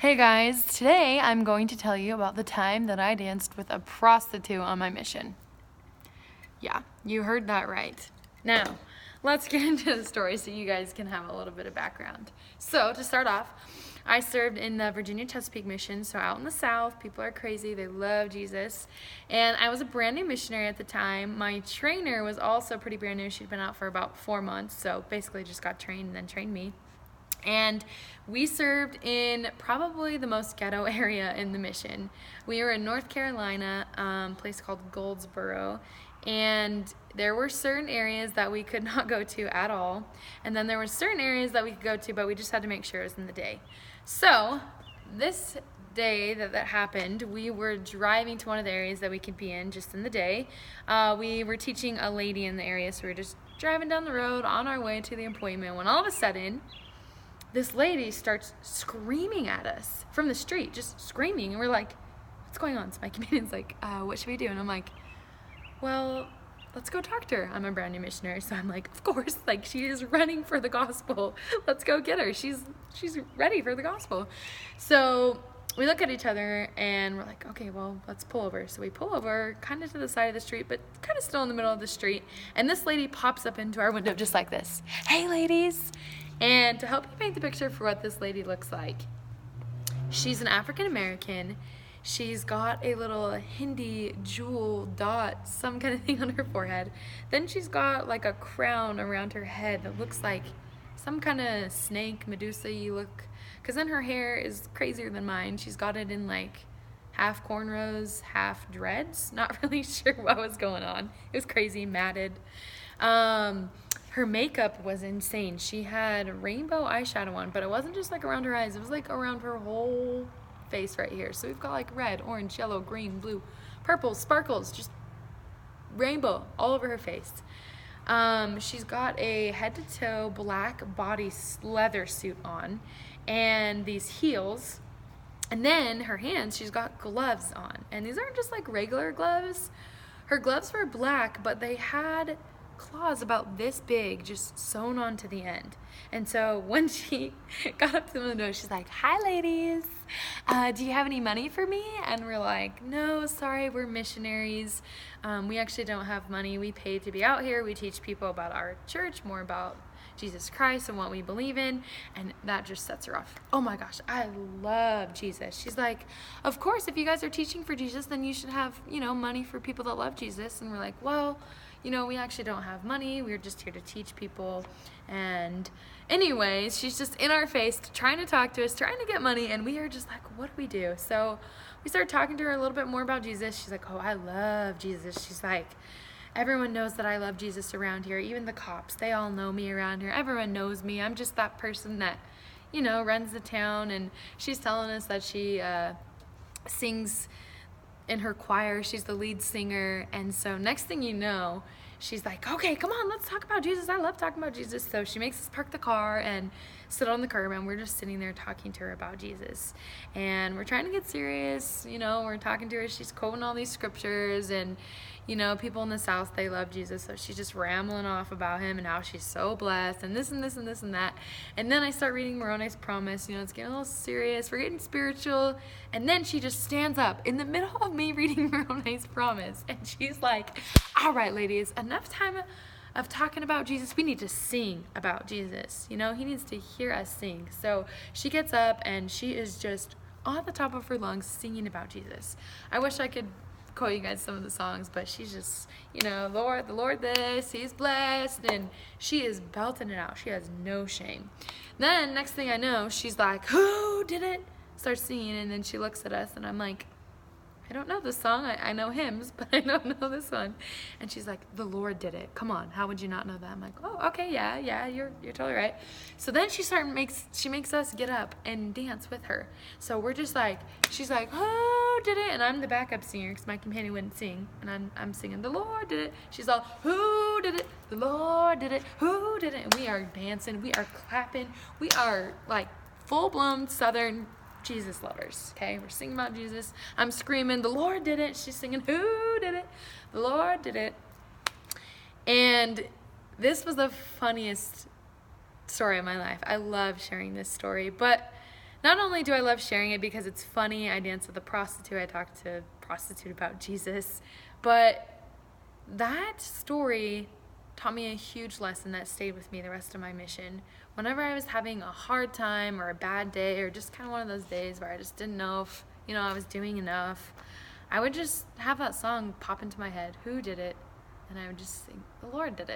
Hey guys, today I'm going to tell you about the time that I danced with a prostitute on my mission. Yeah, you heard that right. Now, let's get into the story so you guys can have a little bit of background. So, to start off, I served in the Virginia Chesapeake mission, so out in the South, people are crazy, they love Jesus. And I was a brand new missionary at the time. My trainer was also pretty brand new. She'd been out for about 4 months, so basically just got trained and then trained me. And we served in probably the most ghetto area in the mission. We were in North Carolina, a place called Goldsboro, and there were certain areas that we could not go to at all, and then there were certain areas that we could go to, but we just had to make sure it was in the day. So this day that happened, we were driving to one of the areas that we could be in just in the day. We were teaching a lady in the area, so we were just driving down the road on our way to the appointment when all of a sudden this lady starts screaming at us from the street, just screaming. And we're like, what's going on? So my comedian's like, what should we do? And I'm like, well, let's go talk to her. I'm a brand new missionary, so I'm like, of course, like she is running for the gospel. Let's go get her. She's ready for the gospel. So we look at each other and we're like, okay, well, let's pull over. So we pull over kind of to the side of the street, but kind of still in the middle of the street. And this lady pops up into our window just like this. Hey, ladies. And to help you paint the picture for what this lady looks like, she's an African American. She's got a little Hindi jewel dot, some kind of thing on her forehead. Then she's got like a crown around her head that looks like some kind of snake, Medusa-y look. Because then her hair is crazier than mine. She's got it in like half cornrows, half dreads. Not really sure what was going on. It was crazy, matted. Her makeup was insane. She had rainbow eyeshadow on, but it wasn't just like around her eyes. It was like around her whole face right here. So we've got like red, orange, yellow, green, blue, purple, sparkles, just rainbow all over her face. She's got a head to toe black body leather suit on and these heels. And then her hands, she's got gloves on. And these aren't just like regular gloves. Her gloves were black, but they had claws about this big just sewn onto the end. And so when she got up to the window, she's like, hi ladies, do you have any money for me? And we're like, no, sorry, we're missionaries. We actually don't have money. We pay to be out here. We teach people about our church, more about Jesus Christ and what we believe in. And that just sets her off. Oh my gosh, I love Jesus. She's like, of course, if you guys are teaching for Jesus, then you should have, money for people that love Jesus. And we're like, well, we actually don't have money. We're just here to teach people. And anyways, she's just in our face, trying to talk to us, trying to get money. And we are just like, what do we do? So we started talking to her a little bit more about Jesus. She's like, oh, I love Jesus. She's like, everyone knows that I love Jesus around here. Even the cops, they all know me around here. Everyone knows me. I'm just that person that, runs the town. And she's telling us that she sings in her choir. She's the lead singer. And so next thing you know, she's like, okay, come on, let's talk about Jesus. I love talking about Jesus. So she makes us park the car and sit on the curb, and we're just sitting there talking to her about Jesus. And we're trying to get serious. We're talking to her. She's quoting all these scriptures, and people in the South, they love Jesus, so she's just rambling off about him and how she's so blessed and this and this and this and that. And then I start reading Moroni's Promise. It's getting a little serious. We're getting spiritual. And then she just stands up in the middle of me reading Moroni's Promise, and she's like, all right, ladies, enough time of talking about Jesus. We need to sing about Jesus. He needs to hear us sing. So she gets up, and she is just on the top of her lungs singing about Jesus. I wish I could quote you guys some of the songs, but she's just, Lord, the Lord this, he's blessed, and she is belting it out. She has no shame. Then next thing I know, she's like, who did it? Starts singing, and then she looks at us, and I'm like, I don't know this song. I know hymns, but I don't know this one. And she's like, the Lord did it. Come on, how would you not know that? I'm like, oh, okay, yeah, you're totally right. So then she makes us get up and dance with her. So we're just like, she's like, who did it? And I'm the backup singer because my companion wouldn't sing, and I'm singing, the Lord did it. She's all, who did it? The Lord did it. Who did it? And we are dancing, we are clapping, we are like full-blown Southern Jesus lovers, okay? We're singing about Jesus. I'm screaming, the Lord did it. She's singing, who did it? The Lord did it. And this was the funniest story of my life. I love sharing this story, but not only do I love sharing it because it's funny, I danced with a prostitute, I talked to a prostitute about Jesus, but that story taught me a huge lesson that stayed with me the rest of my mission. Whenever I was having a hard time or a bad day or just kind of one of those days where I just didn't know if, I was doing enough, I would just have that song pop into my head. Who did it? And I would just think, the Lord did it.